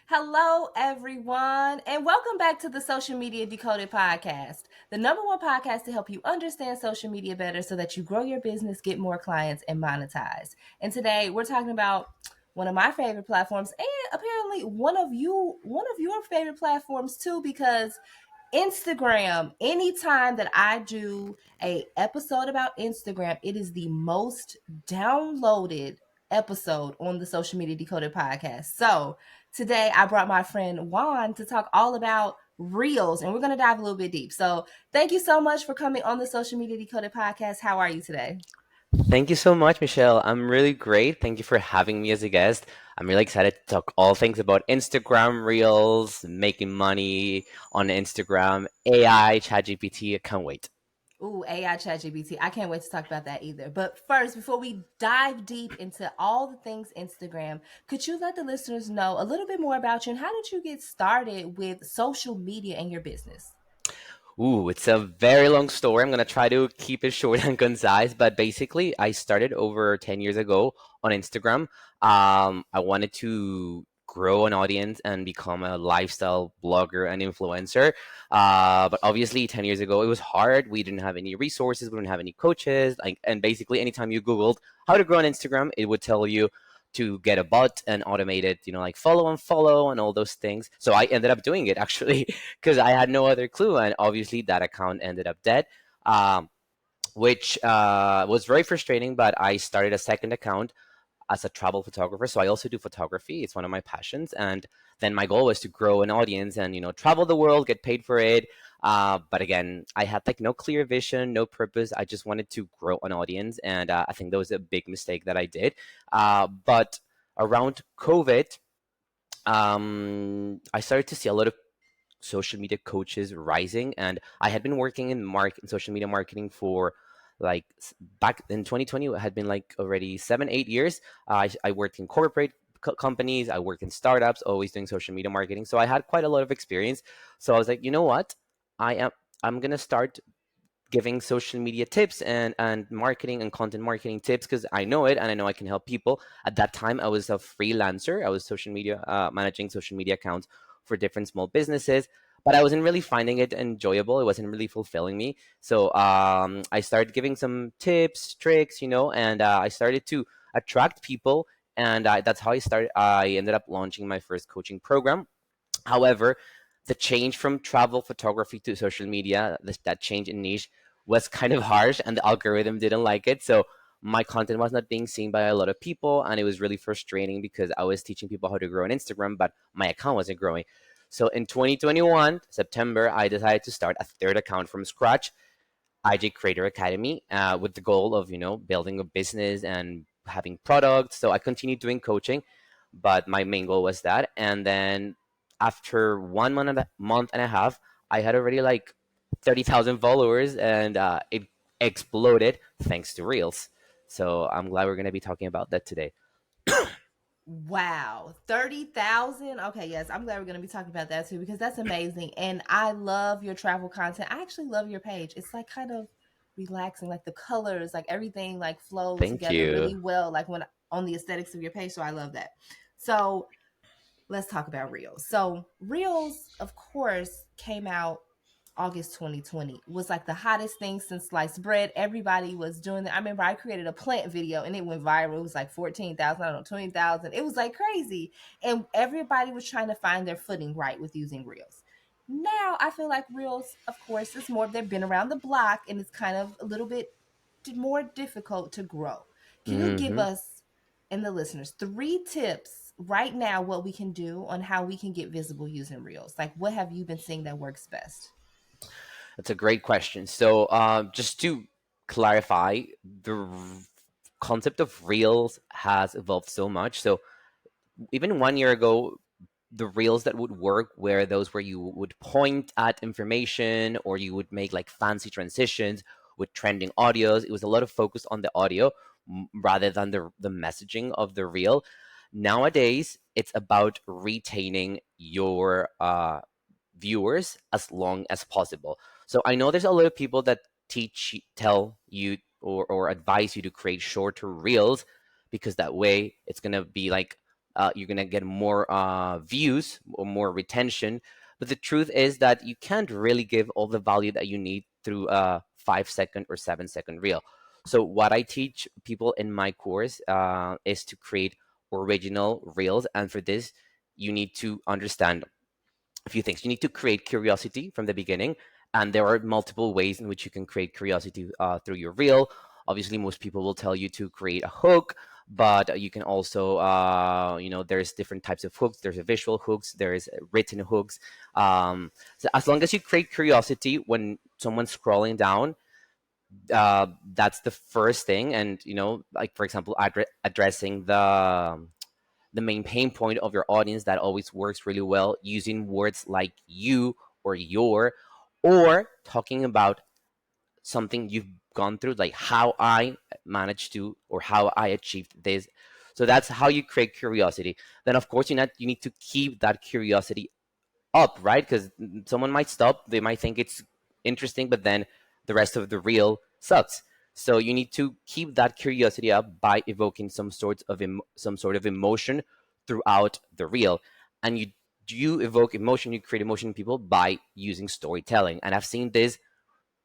Hello, everyone, and welcome back to the Social Media Decoded podcast, the number one podcast to help you understand social media better so that you grow your business, get more clients, and monetize. And today we're talking about one of my favorite platforms, and apparently one of your favorite platforms too, because Instagram. Anytime that I do a episode about Instagram, it is the most downloaded episode on the Social Media Decoded podcast. So today I brought my friend Juan to talk all about reels, and we're going to dive a little bit deep. So thank you so much for coming on the Social Media Decoded podcast. How are you today? Thank you so much, Michelle. I'm really great. Thank you for having me as a guest. I'm really excited to talk all things about Instagram Reels, making money on Instagram, AI, ChatGPT. I can't wait. Ooh, AI ChatGPT. I can't wait to talk about that either. But first, before we dive deep into all the things Instagram, could you let the listeners know a little bit more about you and how did you get started with social media and your business? Ooh, it's a very long story. I'm gonna try to keep it short and concise, but basically, I started over 10 years ago on Instagram. I wanted to grow an audience and become a lifestyle blogger and influencer. But obviously, 10 years ago, it was hard. We didn't have any resources, we didn't have any coaches. And basically, anytime you Googled how to grow on Instagram, it would tell you to get a bot and automate it, like follow and follow and all those things. So I ended up doing it actually because I had no other clue, and obviously that account ended up dead, um, which was very frustrating. But I started a second account as a travel photographer, so I also do photography. It's one of my passions, and then my goal was to grow an audience and travel the world, get paid for it. But again, I had like no clear vision, no purpose. I just wanted to grow an audience, and I think that was a big mistake that I did. But around COVID, I started to see a lot of social media coaches rising, and I had been working in social media marketing for like back in 2020. It had been like already 7 8 years. I worked in corporate companies, I worked in startups, always doing social media marketing, so I had quite a lot of experience. So I was like, you know what, i am I'm gonna start giving social media tips and marketing and content marketing tips because I know it and I know I can help people. At that time, I was a freelancer. I was social media managing social media accounts for different small businesses, but I wasn't really finding it enjoyable. It wasn't really fulfilling me. So I started giving some tips, tricks, and I started to attract people. And that's how I ended up launching my first coaching program. However, the change from travel photography to social media, that change in niche was kind of harsh, and the algorithm didn't like it. So my content was not being seen by a lot of people, and it was really frustrating because I was teaching people how to grow on Instagram, but my account wasn't growing. So in 2021, September, I decided to start a third account from scratch, IJ Creator Academy, with the goal of building a business and having products. So I continued doing coaching, but my main goal was that. And then after 1 month and a half, I had already like 30,000 followers, and it exploded thanks to Reels. So I'm glad we're gonna be talking about that today. Wow, 30,000. Okay, yes, I'm glad we're going to be talking about that too because that's amazing. And I love your travel content. I actually love your page. It's like kind of relaxing, like the colors, like everything like flows Thank together you. really well, like when on the aesthetics of your page. So I love that. So let's talk about Reels. So Reels, of course, came out August 2020. Was like the hottest thing since sliced bread. Everybody was doing that. I remember I created a plant video and it went viral. It was like 14,000, I don't know, 20,000. It was like crazy. And everybody was trying to find their footing right with using Reels. Now I feel like Reels, of course, is more, they've been around the block and it's kind of a little bit more difficult to grow. Can you give Hmm. us and the listeners three tips right now what we can do on how we can get visible using Reels? Like what have you been seeing that works best? That's a great question. So, just to clarify, the concept of Reels has evolved so much. So, even 1 year ago, the reels that would work were those where you would point at information or you would make like fancy transitions with trending audios. It was a lot of focus on the audio rather than the messaging of the reel. Nowadays, it's about retaining your viewers as long as possible. So I know there's a lot of people that tell you or advise you to create shorter reels because that way it's gonna be like you're gonna get more views or more retention. But the truth is that you can't really give all the value that you need through a 5 second or 7 second reel. So what I teach people in my course is to create original reels, and for this you need to understand a few things. You need to create curiosity from the beginning, and there are multiple ways in which you can create curiosity through your reel. Obviously, most people will tell you to create a hook, but you can also, there's different types of hooks. There's a visual hooks, there's written hooks. So as long as you create curiosity when someone's scrolling down, that's the first thing. And like for example, addressing the main pain point of your audience, that always works really well, using words like you or your, or talking about something you've gone through, like how I managed to, or how I achieved this. So that's how you create curiosity. Then of course you need to keep that curiosity up, right? Because someone might stop, they might think it's interesting, but then the rest of the reel sucks. So you need to keep that curiosity up by evoking some sort of emotion throughout the reel. And you evoke emotion, you create emotion in people by using storytelling. And I've seen this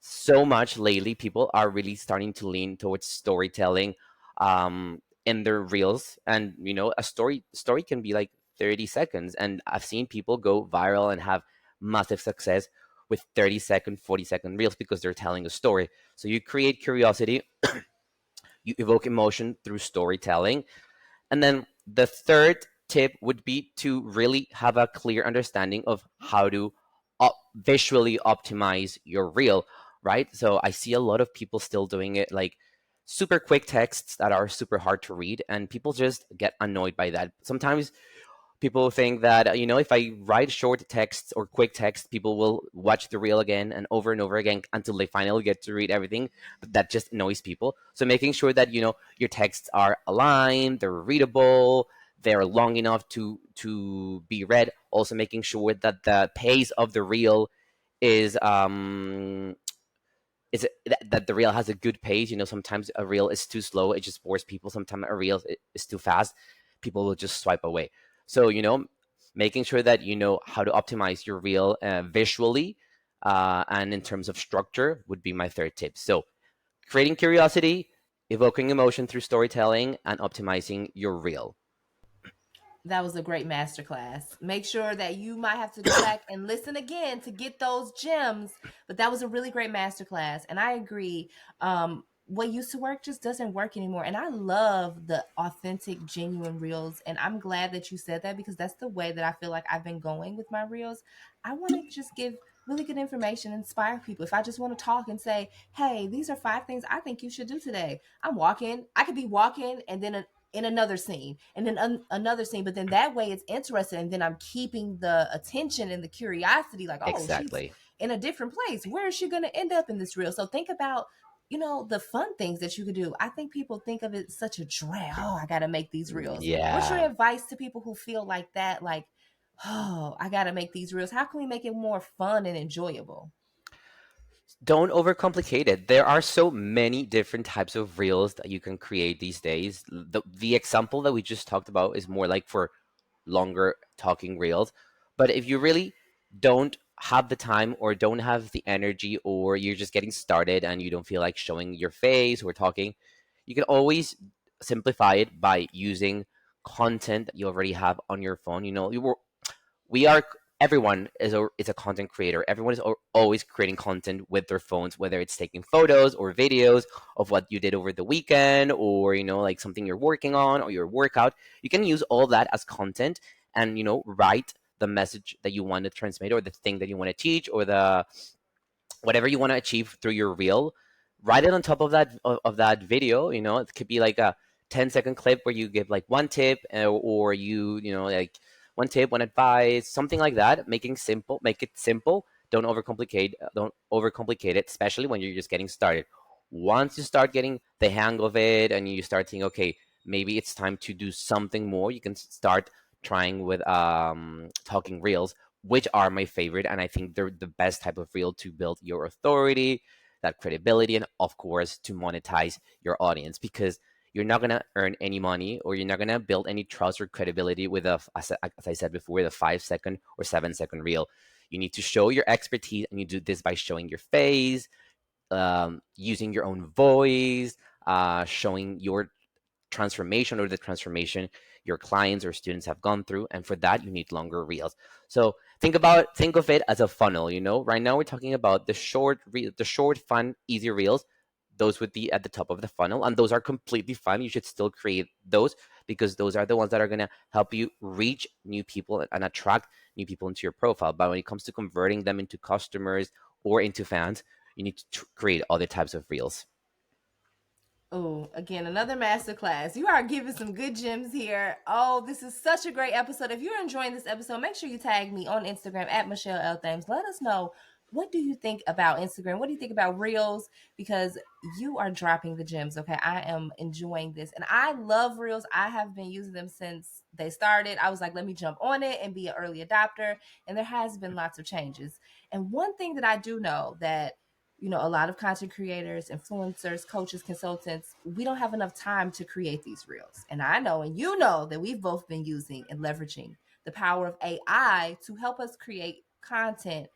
so much lately. People are really starting to lean towards storytelling in their reels. And a story can be like 30 seconds, and I've seen people go viral and have massive success with 30-second, 40-second reels because they're telling a story. So you create curiosity, you evoke emotion through storytelling. And then the third tip would be to really have a clear understanding of how to visually optimize your reel, right? So I see a lot of people still doing it like super quick texts that are super hard to read, and people just get annoyed by that. Sometimes people think that if I write short texts or quick text, people will watch the reel again and over again until they finally get to read everything. But that just annoys people. So making sure that your texts are aligned, they're readable, they're long enough to be read. Also making sure that the pace of the reel is that the reel has a good pace. Sometimes a reel is too slow, it just bores people. Sometimes a reel is too fast, people will just swipe away. So making sure that you know how to optimize your reel visually, and in terms of structure would be my third tip. So creating curiosity, evoking emotion through storytelling, and optimizing your reel. That was a great masterclass. Make sure that you might have to go back and listen again to get those gems. But that was a really great masterclass. And I agree. What used to work just doesn't work anymore. And I love the authentic, genuine reels. And I'm glad that you said that because that's the way that I feel like I've been going with my reels. I want to just give really good information, inspire people. If I just want to talk and say, hey, these are 5 things I think you should do today. I'm walking. I could be walking and then in another scene and then another scene, but then that way it's interesting, and then I'm keeping the attention and the curiosity, like, oh, she's Exactly. in a different place, where is she going to end up in this reel? So think about the fun things that you could do. I think people think of it such a drag. Oh, I got to make these reels. What's your Yeah. advice to people who feel like that, like, oh, I got to make these reels? How can we make it more fun and enjoyable? Don't overcomplicate it. There are so many different types of reels that you can create these days. The example that we just talked about is more like for longer talking reels. But if you really don't have the time or don't have the energy, or you're just getting started and you don't feel like showing your face or talking, you can always simplify it by using content that you already have on your phone. We are everyone is a content creator. Everyone is always creating content with their phones, whether it's taking photos or videos of what you did over the weekend, or like something you're working on or your workout. You can use all that as content, and write the message that you want to transmit, or the thing that you want to teach, or the whatever you want to achieve through your reel. Write it on top of that video. It could be like a 10-second clip where you give like one tip, or like one tip, one advice, something like that. Make it simple. Don't overcomplicate it, especially when you're just getting started. Once you start getting the hang of it and you start thinking, okay, maybe it's time to do something more, you can start trying with talking reels, which are my favorite. And I think they're the best type of reel to build your authority, that credibility, and of course to monetize your audience. Because you're not going to earn any money, or you're not going to build any trust or credibility with as I said before, with a 5 second or 7 second reel. You need to show your expertise, and you do this by showing your face, using your own voice, showing your transformation, or the transformation your clients or students have gone through. And for that, you need longer reels. So think of it as a funnel. Right now we're talking about the short, fun, easy reels. Those would be at the top of the funnel, and those are completely fine. You should still create those, because those are the ones that are going to help you reach new people and attract new people into your profile. But when it comes to converting them into customers or into fans, you need to create other types of reels. Oh, again, another masterclass. You are giving some good gems here. Oh, this is such a great episode. If you're enjoying this episode, make sure you tag me on Instagram at Michelle L. Thames. Let us know, what do you think about Instagram? What do you think about Reels? Because you are dropping the gems, okay? I am enjoying this. And I love Reels. I have been using them since they started. I was like, let me jump on it and be an early adopter. And there has been lots of changes. And one thing that I do know, that a lot of content creators, influencers, coaches, consultants, we don't have enough time to create these reels. And I know, and you know, that we've both been using and leveraging the power of AI to help us create content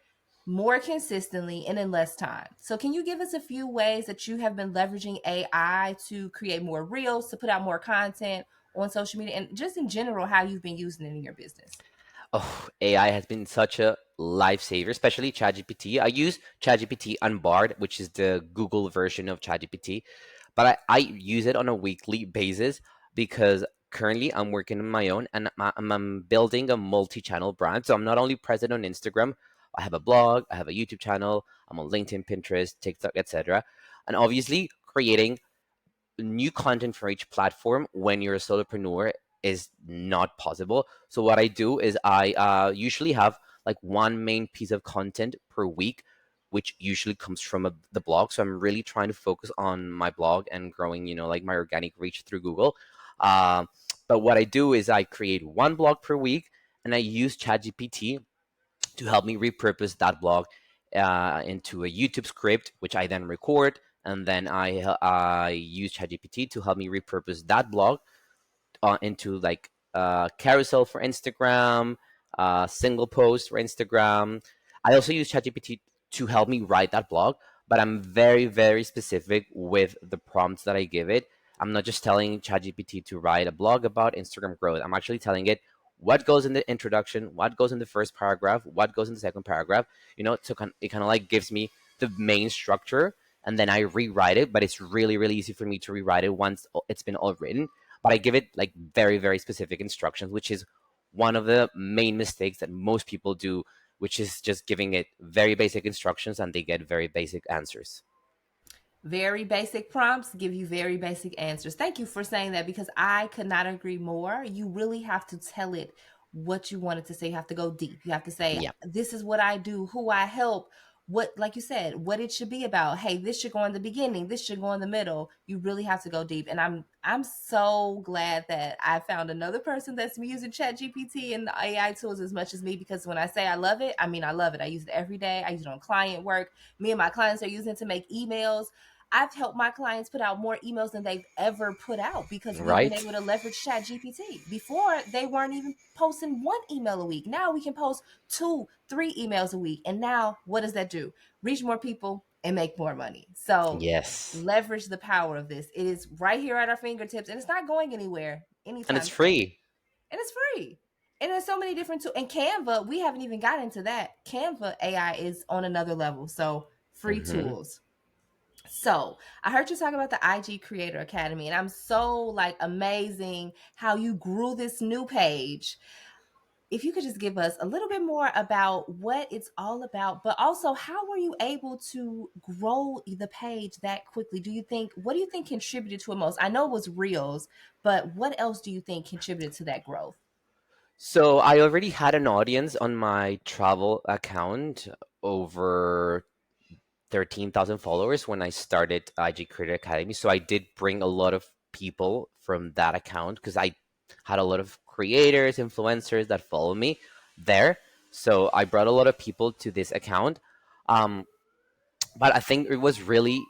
more consistently and in less time. So, can you give us a few ways that you have been leveraging AI to create more reels, to put out more content on social media, and just in general, how you've been using it in your business? Oh, AI has been such a lifesaver, especially ChatGPT. I use ChatGPT Unbarred, which is the Google version of ChatGPT, but I use it on a weekly basis, because currently I'm working on my own, and I'm building a multi-channel brand. So I'm not only present on Instagram, I have a blog, I have a YouTube channel, I'm on LinkedIn, Pinterest, TikTok, etc. And obviously, creating new content for each platform when you're a solopreneur is not possible. So what I do is I usually have like one main piece of content per week, which usually comes from the blog. So I'm really trying to focus on my blog and growing, like my organic reach through Google. Um, but what I do is I create one blog per week, and I use ChatGPT to help me repurpose that blog into a YouTube script, which I then record, and then I use ChatGPT to help me repurpose that blog into like carousel for Instagram, single post for Instagram. I also use ChatGPT to help me write that blog, but I'm very, very specific with the prompts that I give it. I'm not just telling ChatGPT to write a blog about Instagram growth. I'm actually telling it what goes in the introduction, what goes in the first paragraph, what goes in the second paragraph. So it kind of like gives me the main structure, and then I rewrite it. But it's really, really easy for me to rewrite it once it's been all written. But I give it like very, very specific instructions, which is one of the main mistakes that most people do, which is just giving it very basic instructions and they get very basic answers. Very basic prompts give you very basic answers. Thank you for saying that, because I could not agree more. You really have to tell it what you wanted to say. You have to go deep. You have to say, Yeah. this is what I do, who I help, what, like you said, what it should be about. Hey, this should go in the beginning, this should go in the middle. You really have to go deep. And I'm so glad that I found another person that's using ChatGPT and the AI tools as much as me, because when I say I love it, I mean I love it. I use it every day. I use it on client work. Me and my clients are using it to make emails. I've helped my clients put out more emails than they've ever put out, because we've been Right? able to leverage Chat GPT. Before, they weren't even posting one email a week. Now we can post 2, 3 emails a week. And now what does that do? Reach more people and make more money. So Yes. leverage the power of this. It is right here at our fingertips, and it's not going anywhere And it's anytime soon. free. And it's free. And there's so many different tools. And Canva, we haven't even gotten into that. Canva AI is on another level. So free Hmm. tools. So I heard you talk about the IG Creator Academy, and I'm so like amazing how you grew this new page. If you could just give us a little bit more about what it's all about, but also how were you able to grow the page that quickly? What do you think contributed to it most? I know it was Reels, but what else do you think contributed to that growth? So I already had an audience on my travel account, over 13,000 followers when I started IG Creator Academy. So I did bring a lot of people from that account, because I had a lot of creators, influencers that follow me there. So I brought a lot of people to this account. Um, but I think it was really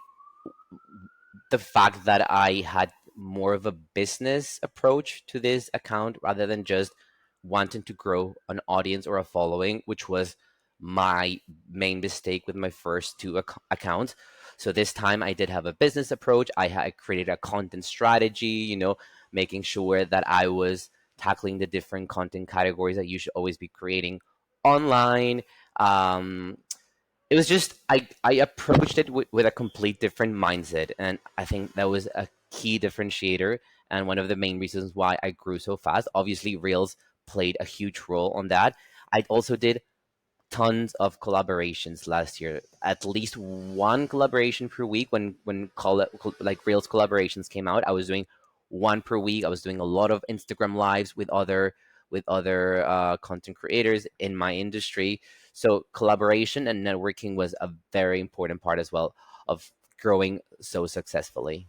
the fact that I had more of a business approach to this account rather than just wanting to grow an audience or a following, which was my main mistake with my first two accounts. So this time I did have a business approach. I had created a content strategy, making sure that I was tackling the different content categories that you should always be creating online. It was just I approached it with a complete different mindset, and I think that was a key differentiator and one of the main reasons why I grew so fast. Obviously, Reels played a huge role on that. I also did tons of collaborations last year, at least one collaboration per week. Like Reels collaborations came out, I was doing one per week. I was doing a lot of Instagram lives with other content creators in my industry. So collaboration and networking was a very important part as well of growing so successfully.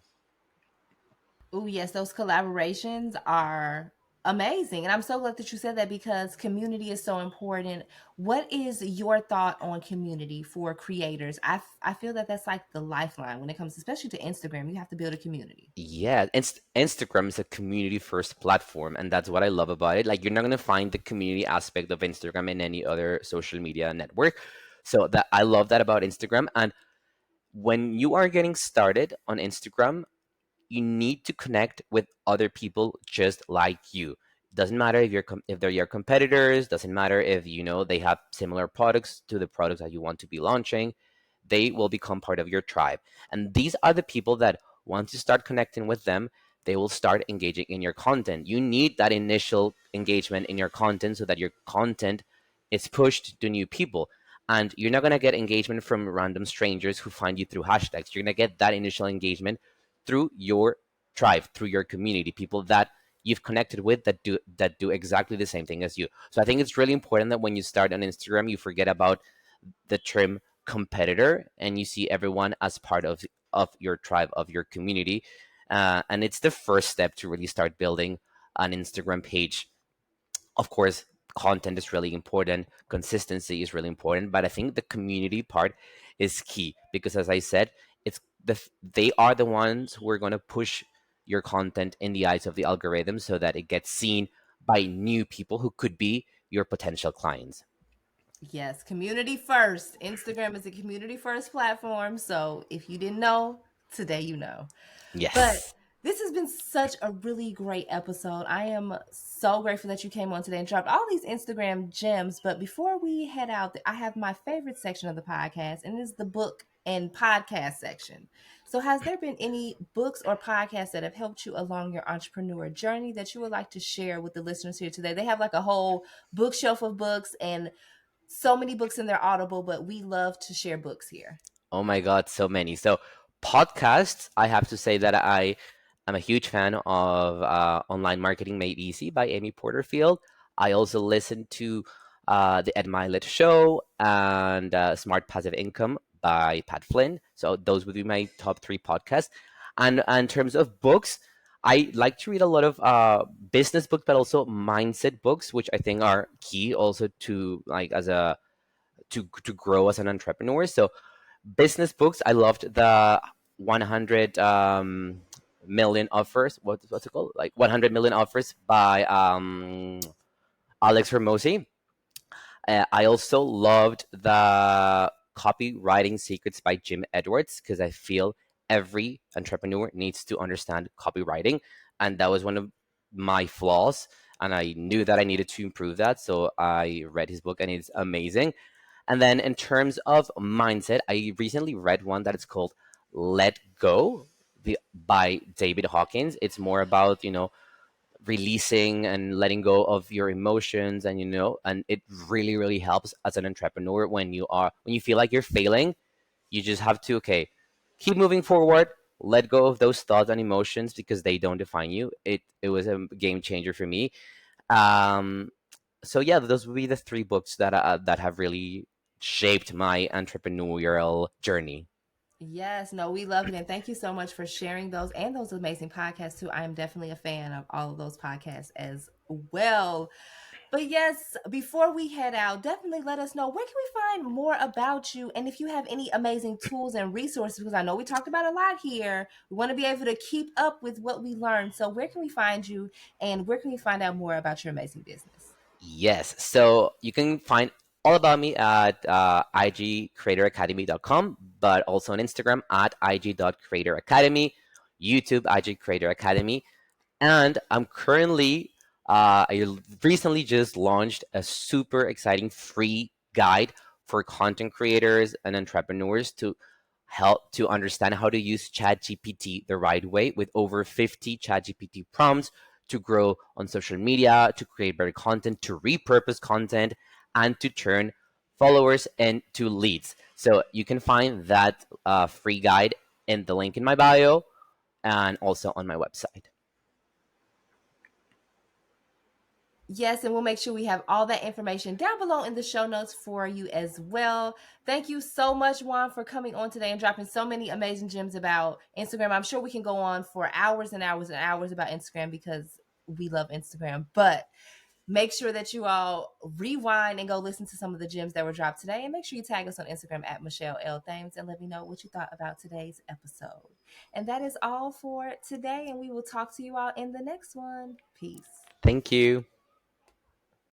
Oh, yes, those collaborations are amazing. And I'm so glad that you said that because community is so important. What is your thought on community for creators? I feel that that's like the lifeline when it comes, especially to Instagram. You have to build a community. Yeah, Instagram is a community first platform, and that's what I love about it. Like, you're not going to find the community aspect of Instagram in any other social media network. So that I love that about Instagram. And when you are getting started on Instagram, you need to connect with other people just like you. Doesn't matter if they're your competitors. Doesn't matter if they have similar products to the products that you want to be launching. They will become part of your tribe, and these are the people that once you start connecting with them, they will start engaging in your content. You need that initial engagement in your content so that your content is pushed to new people. And you're not going to get engagement from random strangers who find you through hashtags. You're going to get that initial engagement through your tribe, through your community, people that you've connected with that do exactly the same thing as you. So I think it's really important that when you start on Instagram, you forget about the term competitor and you see everyone as part of your tribe, of your community. And it's the first step to really start building an Instagram page. Of course, content is really important, consistency is really important, but I think the community part is key because, as I said, they are the ones who are going to push your content in the eyes of the algorithm so that it gets seen by new people who could be your potential clients. Yes, community first. Instagram is a community first platform. So if you didn't know, today you know. But Yes. this has been such a really great episode. I am so grateful that you came on today and dropped all these Instagram gems. But before we head out, I have my favorite section of the podcast, and it is the book and podcast section. So, has there been any books or podcasts that have helped you along your entrepreneur journey that you would like to share with the listeners here today? They have like a whole bookshelf of books and so many books in their Audible, but we love to share books here. Oh my God, so many. So, podcasts, I have to say that I am a huge fan of Online Marketing Made Easy by Amy Porterfield. I also listen to The Ed Mylett Show and Smart Passive Income by Pat Flynn. So, those would be my top three podcasts. And in terms of books, I like to read a lot of business books, but also mindset books, which I think are key also to like as a to grow as an entrepreneur. So business books, I loved the 100 million offers. What's it called? Like 100 million offers by Alex Hermosi. I also loved the copywriting secrets by Jim Edwards because I feel every entrepreneur needs to understand copywriting, and that was one of my flaws. And I knew that I needed to improve that, so I read his book, and it's amazing. And then in terms of mindset, I recently read one that is called Let Go by David Hawkins. It's more about, releasing and letting go of your emotions and and it really really helps as an entrepreneur when you feel like you're failing. You just have to, okay, keep moving forward, let go of those thoughts and emotions because they don't define you. It was a game changer for me. um so yeah, those would be the three books that have really shaped my entrepreneurial journey. Yes, no, we love it. And thank you so much for sharing those and those amazing podcasts too. I am definitely a fan of all of those podcasts as well. But yes, before we head out, definitely let us know where can we find more about you, and if you have any amazing tools and resources, because I know we talked about a lot here. We want to be able to keep up with what we learned. So where can we find you, and where can we find out more about your amazing business? Yes. So you can find all about me at igcreatoracademy.com, but also on Instagram at ig.creatoracademy, YouTube IG Creator Academy. And I'm currently, I recently just launched a super exciting free guide for content creators and entrepreneurs to help to understand how to use ChatGPT the right way with over 50 ChatGPT prompts to grow on social media, to create better content, to repurpose content, and to turn followers into leads. So you can find that free guide in the link in my bio and also on my website. Yes, and we'll make sure we have all that information down below in the show notes for you as well. Thank you so much, Juan, for coming on today and dropping so many amazing gems about Instagram. I'm sure we can go on for hours and hours and hours about Instagram because we love Instagram. But make sure that you all rewind and go listen to some of the gems that were dropped today. And make sure you tag us on Instagram at Michelle L. Thames and let me know what you thought about today's episode. And that is all for today. And we will talk to you all in the next one. Peace. Thank you.